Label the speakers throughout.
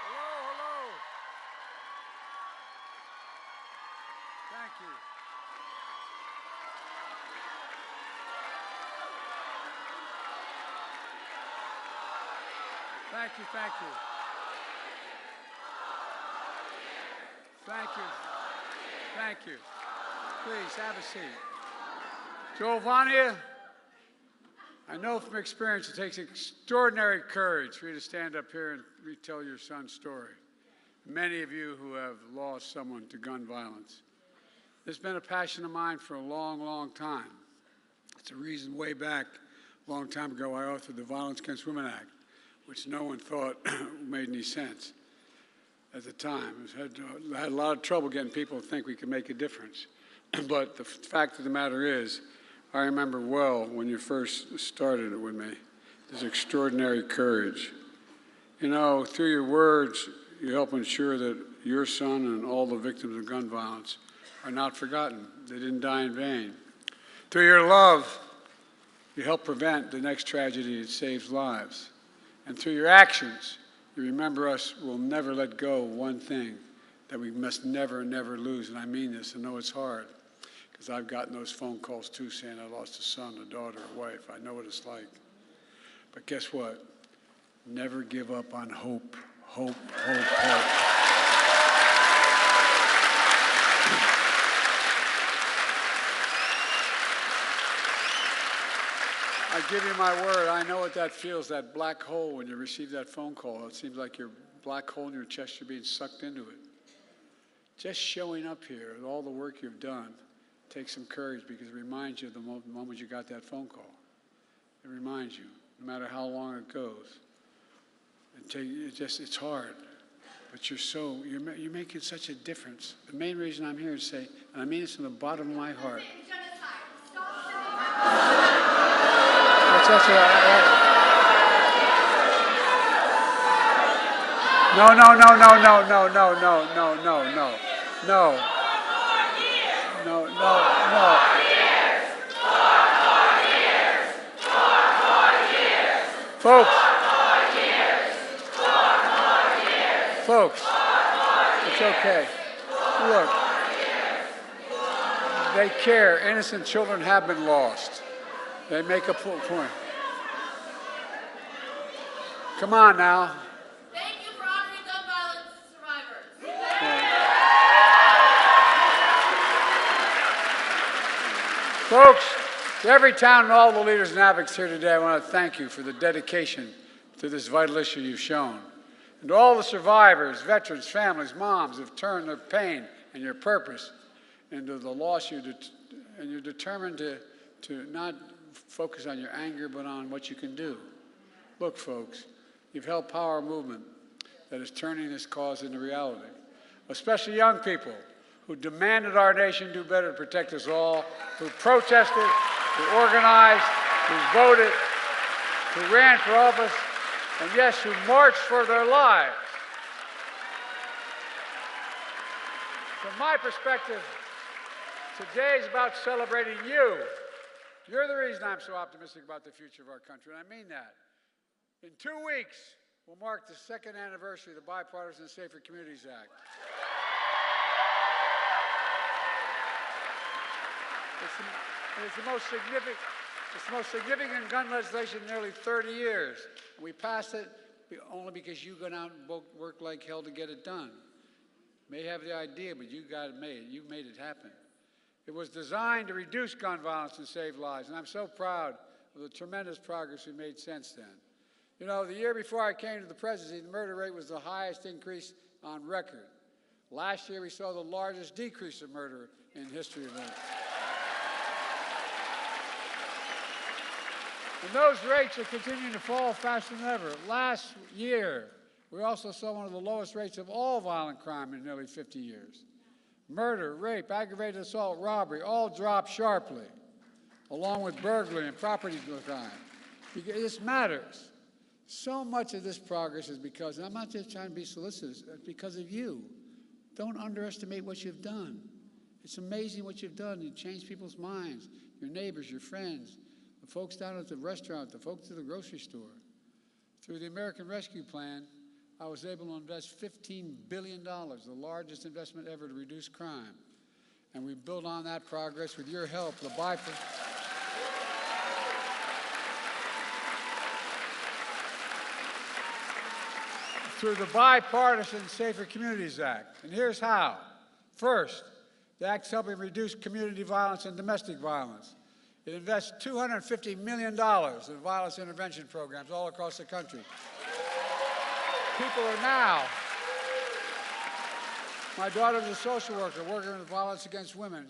Speaker 1: Hello, hello. Thank you. Thank you, thank you. Thank you. Thank you. Please, have a seat. Giovanni, I know from experience it takes extraordinary courage for you to stand up here and retell your son's story. Many of you who have lost someone to gun violence. It's been a passion of mine for a long, long time. It's a reason way back, a long time ago, I authored the Violence Against Women Act, which no one thought made any sense at the time. I had a lot of trouble getting people to think we could make a difference. But the fact of the matter is, I remember well when you first started it with me, this extraordinary courage. You know, through your words, you help ensure that your son and all the victims of gun violence are not forgotten. They didn't die in vain. Through your love, you help prevent the next tragedy that saves lives. And through your actions, you remember us will never let go of one thing that we must never, never lose. And I mean this. I know it's hard, because I've gotten those phone calls too saying I lost a son, a daughter, a wife. I know what it's like. But guess what? Never give up on hope. Hope, hope, hope. I give you my word, I know what that feels, that black hole when you receive that phone call. It seems like your black hole in your chest, you're being sucked into it. Just showing up here with all the work you've done takes some courage, because it reminds you of the moment you got that phone call. It reminds you, no matter how long it goes. It's hard, but you're making such a difference. The main reason I'm here is to say, and I mean this from the bottom of my heart. No. Folks, it's okay. Look, they care. Innocent children have been lost. They make a point. Come on now.
Speaker 2: Thank you for honoring gun violence survivors.
Speaker 1: Folks, to Everytown and all the leaders and advocates here today, I want to thank you for the dedication to this vital issue you've shown. And to all the survivors, veterans, families, moms who have turned their pain and your purpose into the loss and you're determined to not focus on your anger, but on what you can do. Look, folks, you've helped power a movement that is turning this cause into reality, especially young people who demanded our nation do better to protect us all, who protested, who organized, who voted, who ran for office, and yes, who marched for their lives. From my perspective, today is about celebrating you. You're the reason I'm so optimistic about the future of our country, and I mean that. In 2 weeks, we'll mark the 2nd anniversary of the Bipartisan Safer Communities Act. It's the most significant gun legislation in nearly 30 years. And we passed it only because you went out and worked like hell to get it done. You may have the idea, but you got it made. You made it happen. It was designed to reduce gun violence and save lives, and I'm so proud of the tremendous progress we made since then. You know, the year before I came to the presidency, the murder rate was the highest increase on record. Last year, we saw the largest decrease of murder in history of it. And those rates are continuing to fall faster than ever. Last year, we also saw one of the lowest rates of all violent crime in nearly 50 years. Murder, rape, aggravated assault, robbery, all dropped sharply, along with burglary and property crime. This matters. So much of this progress is because, and I'm not just trying to be solicitous, it's because of you. Don't underestimate what you've done. It's amazing what you've done. You've changed people's minds, your neighbors, your friends, the folks down at the restaurant, the folks at the grocery store. Through the American Rescue Plan, I was able to invest $15 billion, the largest investment ever to reduce crime. And we build on that progress with your help. Through the bipartisan Safer Communities Act. And here's how. First, the Act's helping reduce community violence and domestic violence. It invests $250 million in violence intervention programs all across the country. People are now, my daughter's a social worker working with violence against women.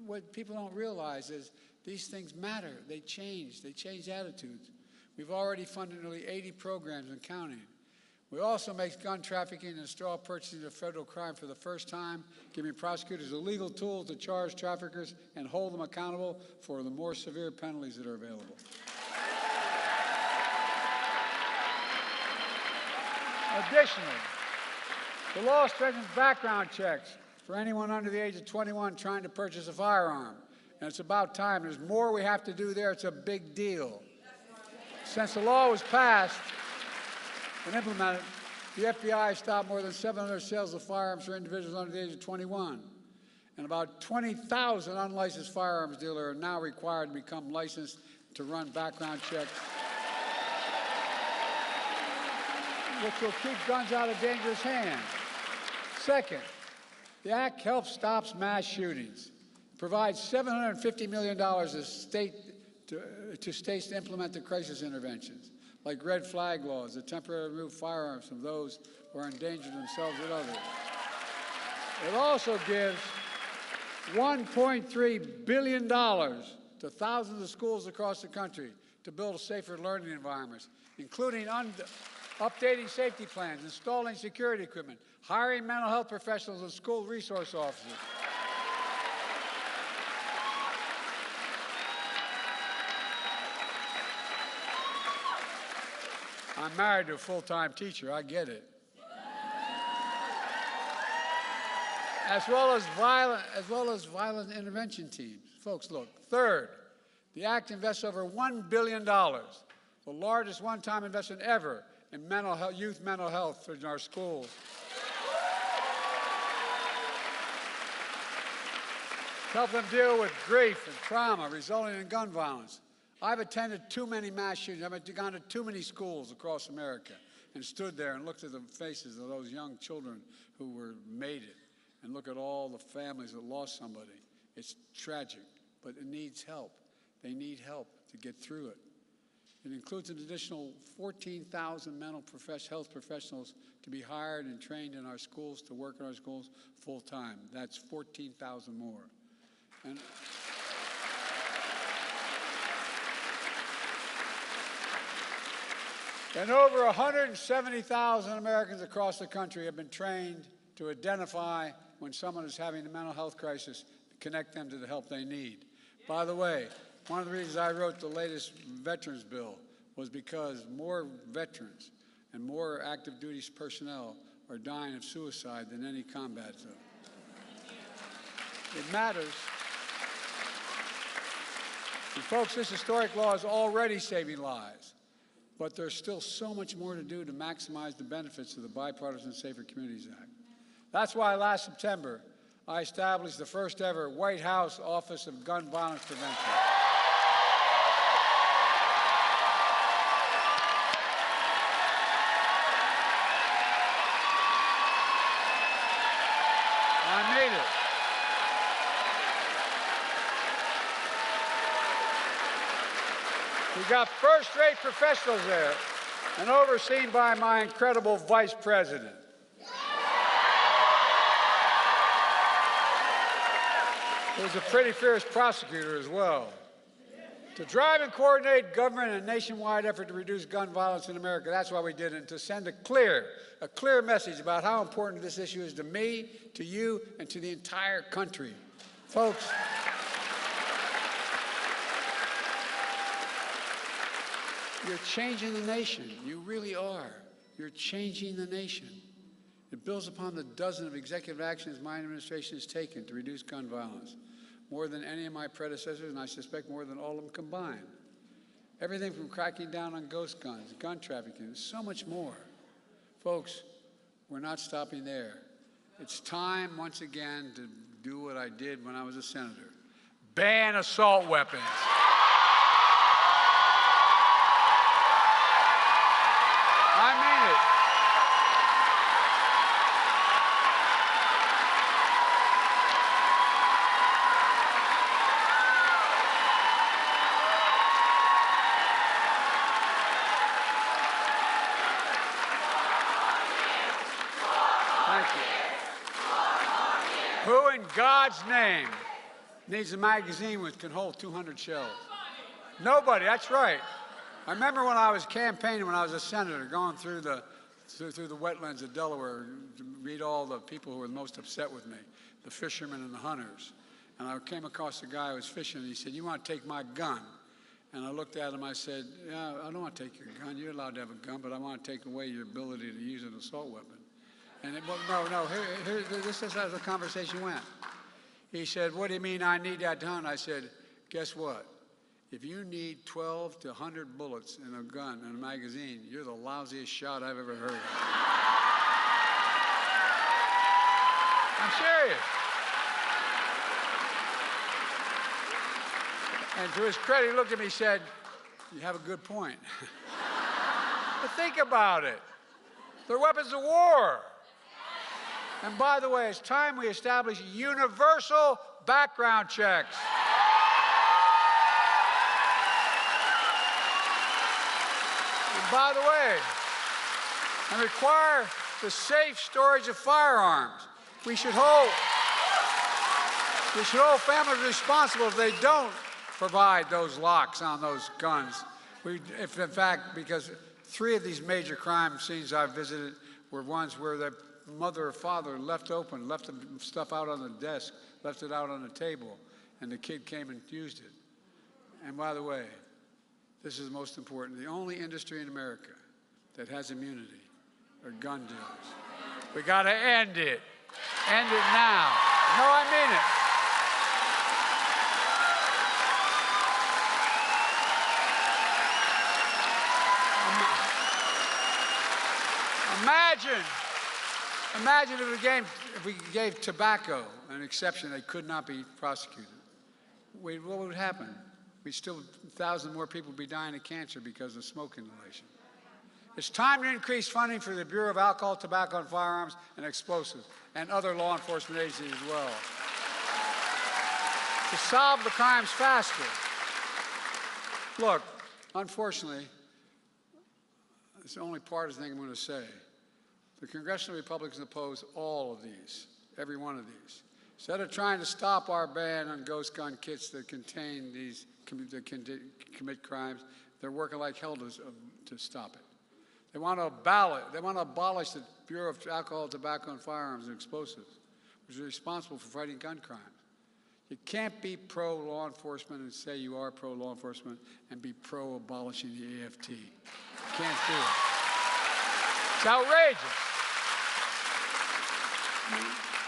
Speaker 1: What people don't realize is these things matter. They change attitudes. We've already funded nearly 80 programs and counting. We also make gun trafficking and straw purchasing a federal crime for the first time, giving prosecutors a legal tool to charge traffickers and hold them accountable for the more severe penalties that are available. Additionally, the law strengthens background checks for anyone under the age of 21 trying to purchase a firearm. And it's about time. There's more we have to do there. It's a big deal. Since the law was passed and implemented, the FBI stopped more than 700 sales of firearms for individuals under the age of 21. And about 20,000 unlicensed firearms dealers are now required to become licensed to run background checks, which will keep guns out of dangerous hands. Second, the Act helps stop mass shootings, provides $750 million to states to implement the crisis interventions, like red flag laws that temporarily remove firearms from those who are endangering themselves and others. It also gives $1.3 billion to thousands of schools across the country to build safer learning environments, including updating safety plans, installing security equipment, hiring mental health professionals and school resource officers. I'm married to a full-time teacher, I get it. As well as violent intervention teams. Folks, look. Third, the Act invests over $1 billion, the largest one-time investment ever in youth mental health in our schools. To help them deal with grief and trauma resulting in gun violence. I've attended too many mass shootings. I've gone to too many schools across America and stood there and looked at the faces of those young children who made it, and look at all the families that lost somebody. It's tragic, but it needs help. They need help to get through it. It includes an additional 14,000 mental health professionals to be hired and trained in our schools, to work in our schools full time. That's 14,000 more. And over 170,000 Americans across the country have been trained to identify when someone is having a mental health crisis, connect them to the help they need. By the way, one of the reasons I wrote the latest veterans bill was because more veterans and more active duty personnel are dying of suicide than any combat zone. It matters. And folks, this historic law is already saving lives, but there's still so much more to do to maximize the benefits of the Bipartisan Safer Communities Act. That's why last September, I established the first ever White House Office of Gun Violence Prevention. I made it. We got first-rate professionals there and overseen by my incredible vice president. Who's a pretty fierce prosecutor as well. To drive and coordinate government in a nationwide effort to reduce gun violence in America. That's why we did it, and to send a clear message about how important this issue is to me, to you, and to the entire country. Folks, you're changing the nation. You really are. You're changing the nation. It builds upon the dozen of executive actions my administration has taken to reduce gun violence, more than any of my predecessors, and I suspect more than all of them combined. Everything from cracking down on ghost guns, gun trafficking, so much more. Folks, we're not stopping there. It's time, once again, to do what I did when I was a senator. Ban assault weapons. I mean it. Thank you. Who in God's name needs a magazine which can hold 200 shells? Nobody, that's right. I remember when I was campaigning, when I was a senator, going through the wetlands of Delaware to meet all the people who were most upset with me, the fishermen and the hunters. And I came across a guy who was fishing, and he said, "You want to take my gun?" And I looked at him, I said, "Yeah, I don't want to take your gun. You're allowed to have a gun, but I want to take away your ability to use an assault weapon." And this is how the conversation went. He said, "What do you mean I need that to hunt?" I said, "Guess what? If you need 12 to 100 bullets in a gun and a magazine, you're the lousiest shot I've ever heard of." I'm serious. And to his credit, he looked at me and said, "You have a good point." But think about it. They're weapons of war. And by the way, it's time we establish universal background checks. And by the way, and require the safe storage of firearms. We should hold families responsible if they don't provide those locks on those guns. If in fact, because 3 of these major crime scenes I've visited were ones where the mother or father left open, left the stuff out on the desk, left it out on the table, and the kid came and used it. And by the way, this is most important. The only industry in America that has immunity are gun dealers. We got to end it. End it now. No, I mean it. Imagine if we gave tobacco an exception, they could not be prosecuted. What would happen? We'd still, 1,000 more people would be dying of cancer because of smoke inhalation. It's time to increase funding for the Bureau of Alcohol, Tobacco, and Firearms and Explosives and other law enforcement agencies as well, to solve the crimes faster. Look, unfortunately, it's the only partisan thing I'm going to say. The congressional Republicans oppose all of these, every one of these. Instead of trying to stop our ban on ghost gun kits that contain these, that commit crimes, they're working like hell to stop it. They want to abolish the Bureau of Alcohol, Tobacco, and Firearms and Explosives, which is responsible for fighting gun crimes. You can't be pro-law enforcement and say you are pro-law enforcement and be pro-abolishing the AFT. You can't do it. It's outrageous.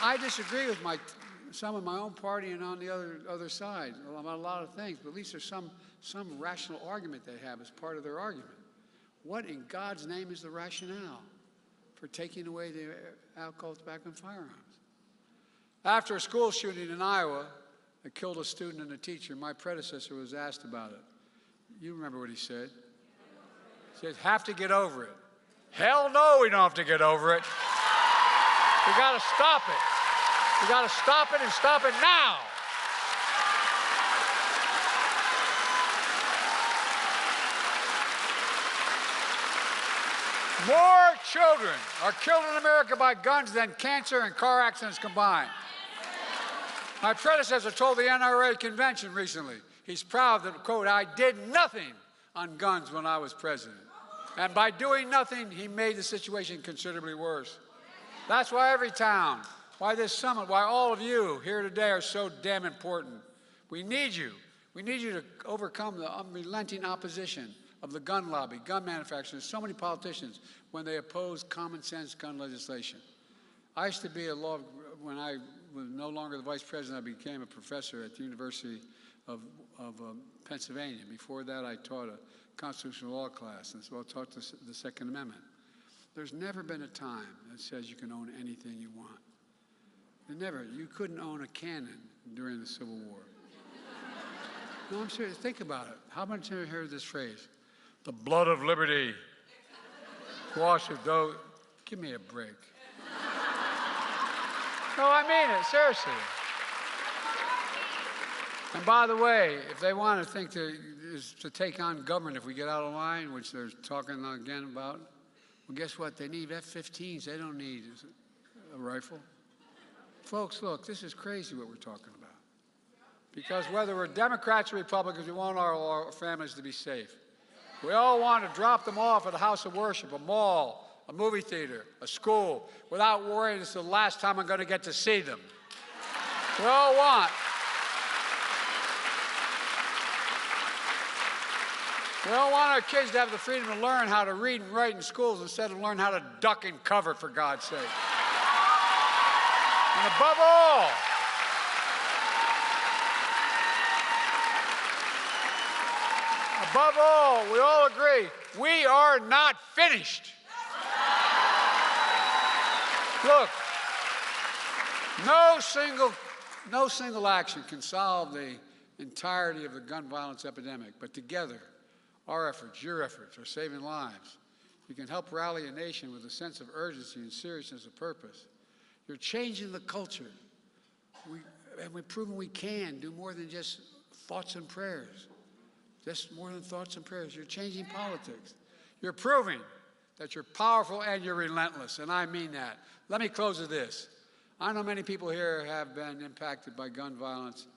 Speaker 1: I disagree with some of my own party and on the other side about a lot of things, but at least there's some rational argument they have as part of their argument. What in God's name is the rationale for taking away the alcohol, tobacco, and firearms? After a school shooting in Iowa that killed a student and a teacher, my predecessor was asked about it. You remember what he said? He said, "Have to get over it." Hell no, we don't have to get over it. We got to stop it. We got to stop it and stop it now. More children are killed in America by guns than cancer and car accidents combined. My predecessor told the NRA convention recently, he's proud that, quote, "I did nothing on guns when I was president. And by doing nothing, he made the situation considerably worse." That's why Everytown, why this summit, why all of you here today are so damn important. We need you. We need you to overcome the unrelenting opposition of the gun lobby, gun manufacturers, so many politicians when they oppose common sense gun legislation. I used to be when I was no longer the vice president, I became a professor at the University of Pennsylvania. Before that, I taught a constitutional law class, and so I taught the Second Amendment. There's never been a time that says you can own anything you want. Never. You couldn't own a cannon during the Civil War. No, I'm serious. Think about it. How much have you heard this phrase? The blood of liberty. Wash of dough. Give me a break. No, I mean it. Seriously. And by the way, if they want to think to take on government if we get out of line, which they're talking again about, well, guess what? They need F-15s. They don't need a rifle. Folks, look, this is crazy what we're talking about. Because whether we're Democrats or Republicans, we want our families to be safe. We all want to drop them off at a house of worship, a mall, a movie theater, a school, without worrying it's the last time I'm going to get to see them. We all want. We all want our kids to have the freedom to learn how to read and write in schools instead of learn how to duck and cover, for God's sake. And above all, we all agree, we are not finished. Look, no single action can solve the entirety of the gun violence epidemic, but together, our efforts, your efforts, are saving lives. You can help rally a nation with a sense of urgency and seriousness of purpose. You're changing the culture. And we've proven we can do more than just thoughts and prayers. Just more than thoughts and prayers. You're changing politics. You're proving that you're powerful and you're relentless, and I mean that. Let me close with this. I know many people here have been impacted by gun violence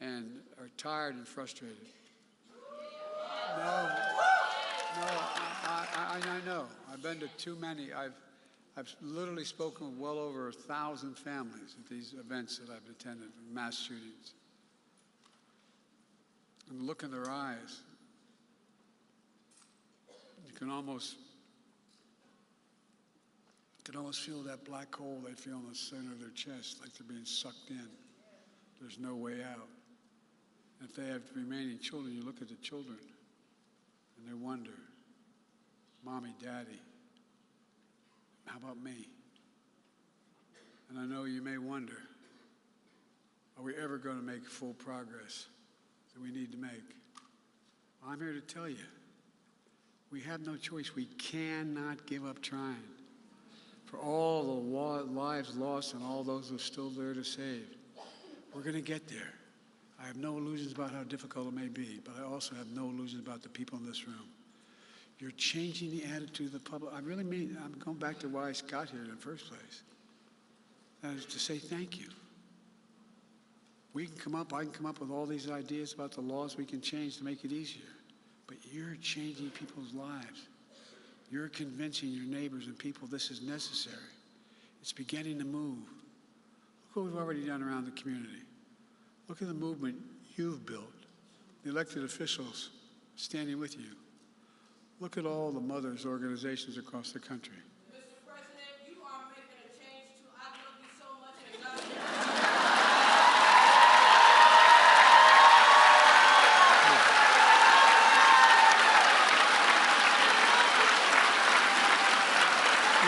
Speaker 1: and are tired and frustrated. No, I know. I've been to too many. I've literally spoken with well over 1,000 families at these events that I've attended, mass shootings. And look in their eyes. You can almost feel that black hole they feel in the center of their chest, like they're being sucked in. There's no way out. If they have remaining children, you look at the children and they wonder, Mommy, Daddy, how about me? And I know you may wonder, are we ever going to make full progress that we need to make? I'm here to tell you, we have no choice. We cannot give up trying. For all the lives lost and all those who are still there to save, we're going to get there. I have no illusions about how difficult it may be, but I also have no illusions about the people in this room. You're changing the attitude of the public. I really mean, I'm going back to why I got here in the first place. That is to say thank you. I can come up with all these ideas about the laws we can change to make it easier. But you're changing people's lives. You're convincing your neighbors and people this is necessary. It's beginning to move. Look what we've already done around the community. Look at the movement you've built, the elected officials standing with you. Look at all the mothers' organizations across the country.
Speaker 2: Mr. President, you are making a change too. I love you so much and God bless
Speaker 1: you.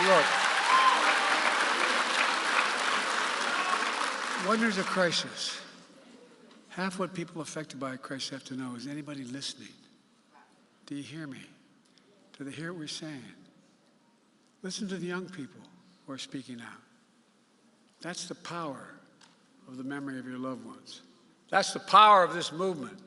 Speaker 1: Look, when there's a crisis, half what people affected by a crisis have to know is anybody listening? Do you hear me? Do they hear what we're saying? Listen to the young people who are speaking out. That's the power of the memory of your loved ones. That's the power of this movement.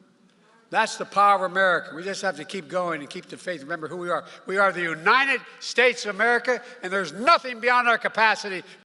Speaker 1: That's the power of America. We just have to keep going and keep the faith. Remember who we are. We are the United States of America, and there's nothing beyond our capacity